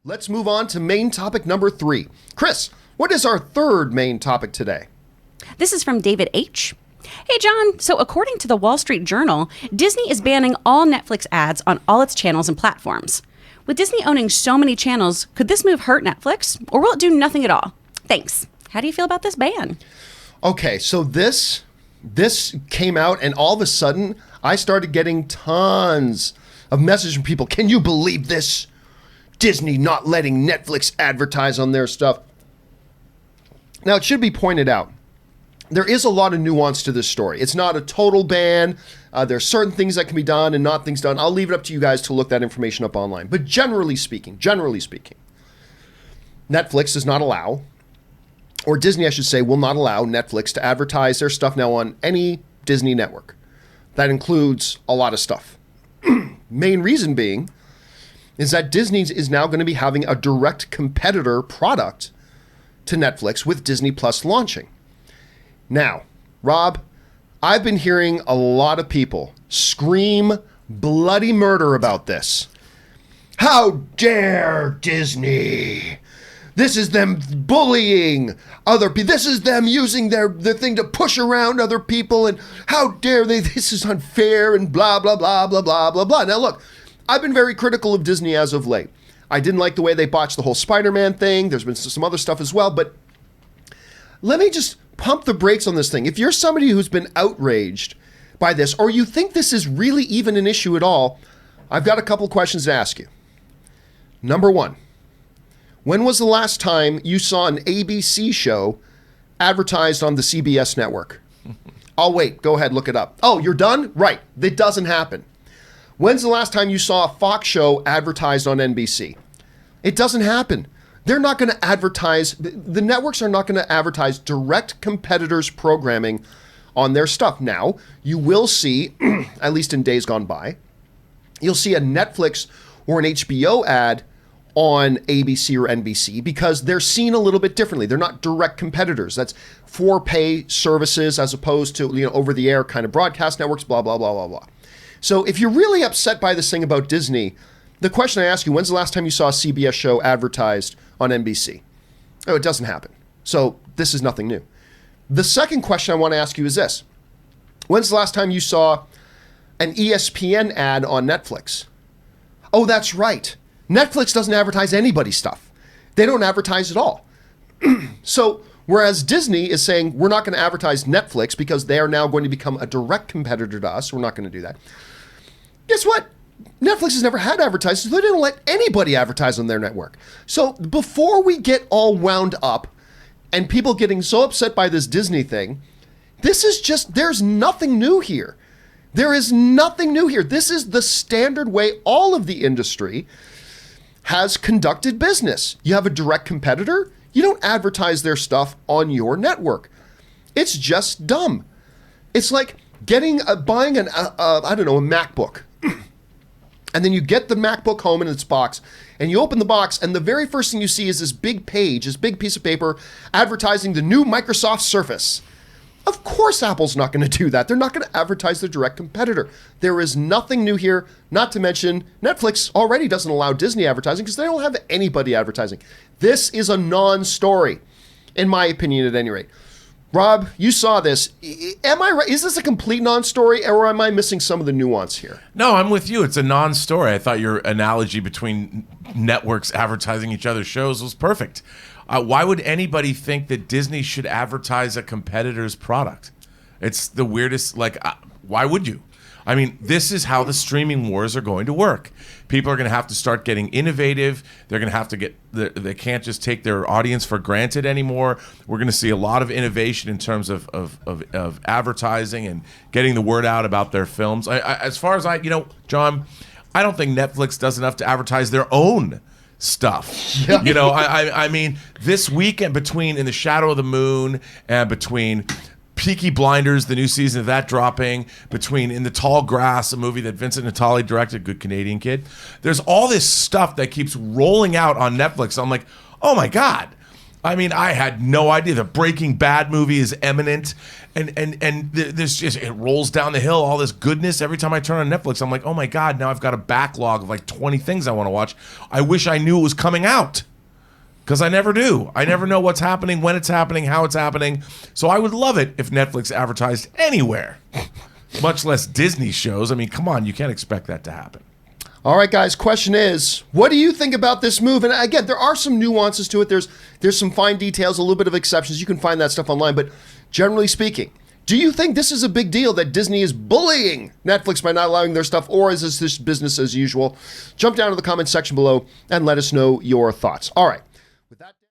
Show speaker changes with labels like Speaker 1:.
Speaker 1: Let's move on to main topic number 3. Chris, what is our third main topic today?
Speaker 2: This is from David H. Hey, John. So according to the Wall Street Journal, Disney is banning all Netflix ads on all its channels and platforms. With Disney owning so many channels, could this move hurt Netflix, or will it do nothing at all? Thanks. How do you feel about this ban?
Speaker 1: Okay, so this came out, and all of a sudden, I started getting tons of messages from people. Can you believe this? Disney not letting Netflix advertise on their stuff. Now, it should be pointed out, there is a lot of nuance to this story. It's not a total ban. There's certain things that can be done and not things done. I'll leave it up to you guys to look that information up online. But generally speaking, Netflix does not allow, or Disney, I should say, will not allow Netflix to advertise their stuff now on any Disney network. That includes a lot of stuff. Main reason being is that Disney is now going to be having a direct competitor product to Netflix with Disney Plus launching. Now, Rob, I've been hearing a lot of people scream bloody murder about this. How dare Disney? This is them bullying other people. This is them using their thing to push around other people. And how dare they? This is unfair and blah, blah, blah, blah, blah, blah, blah. Now, look, I've been very critical of Disney as of late. I didn't like the way they botched the whole Spider-Man thing. There's been some other stuff as well. But let me just pump the brakes on this thing. If you're somebody who's been outraged by this, or you think this is really even an issue at all, I've got a couple questions to ask you. Number one, when was the last time you saw an ABC show advertised on the CBS network? I'll wait. Go ahead, look it up. Oh, you're done? Right. It doesn't happen. When's the last time you saw a Fox show advertised on NBC? It doesn't happen. They're not going to advertise, the networks are not going to advertise direct competitors' programming on their stuff. Now, you will see, at least in days gone by, you'll see a Netflix or an HBO ad on ABC or NBC because they're seen a little bit differently. They're not direct competitors. That's for pay services as opposed to, over the air kind of broadcast networks, blah, blah, blah, blah, blah. So if you're really upset by this thing about Disney, the question I ask you, when's the last time you saw a CBS show advertised on NBC? Oh, it doesn't happen. So this is nothing new. The second question I want to ask you is this. When's the last time you saw an ESPN ad on Netflix? Oh, that's right. Netflix doesn't advertise anybody's stuff. They don't advertise at all. So whereas Disney is saying we're not going to advertise Netflix because they are now going to become a direct competitor to us. We're not going to do that. Guess what? Netflix has never had advertisers. They didn't let anybody advertise on their network. So before we get all wound up and people getting so upset by this Disney thing, this is just, there's nothing new here. There is nothing new here. This is the standard way all of the industry has conducted business. You have a direct competitor, you don't advertise their stuff on your network. It's just dumb. It's like buying a MacBook. And then you get the MacBook home in its box, and you open the box, and the very first thing you see is this big page, this big piece of paper advertising the new Microsoft Surface. Of course Apple's not going to do that. They're not going to advertise their direct competitor. There is nothing new here, not to mention Netflix already doesn't allow Disney advertising because they don't have anybody advertising. This is a non-story, in my opinion at any rate. Rob, you saw this. Am I right? Is this a complete non-story, or am I missing some of the nuance here?
Speaker 3: No, I'm with you. It's a non-story. I thought your analogy between networks advertising each other's shows was perfect. Why would anybody think that Disney should advertise a competitor's product? It's the weirdest, why would you? I mean, this is how the streaming wars are going to work. People are going to have to start getting innovative. They're going to have to they can't just take their audience for granted anymore. We're going to see a lot of innovation in terms of advertising and getting the word out about their films. As far as John, I don't think Netflix does enough to advertise their own stuff. Yeah. I mean, this weekend between In the Shadow of the Moon and between Peaky Blinders, the new season of that dropping, between In the Tall Grass, a movie that Vincent Natali directed, good Canadian kid. There's all this stuff that keeps rolling out on Netflix. I'm like, oh my God. I mean, I had no idea the Breaking Bad movie is imminent, and there's just, it rolls down the hill, all this goodness. Every time I turn on Netflix, I'm like, oh my God, now I've got a backlog of like 20 things I want to watch. I wish I knew it was coming out, because I never do. I never know what's happening, when it's happening, how it's happening. So I would love it if Netflix advertised anywhere, much less Disney shows. I mean, come on, you can't expect that to happen.
Speaker 1: All right, guys, question is, what do you think about this move? And again, there are some nuances to it. There's some fine details, a little bit of exceptions. You can find that stuff online. But generally speaking, do you think this is a big deal that Disney is bullying Netflix by not allowing their stuff, or is this business as usual? Jump down to the comment section below and let us know your thoughts. All right. With that.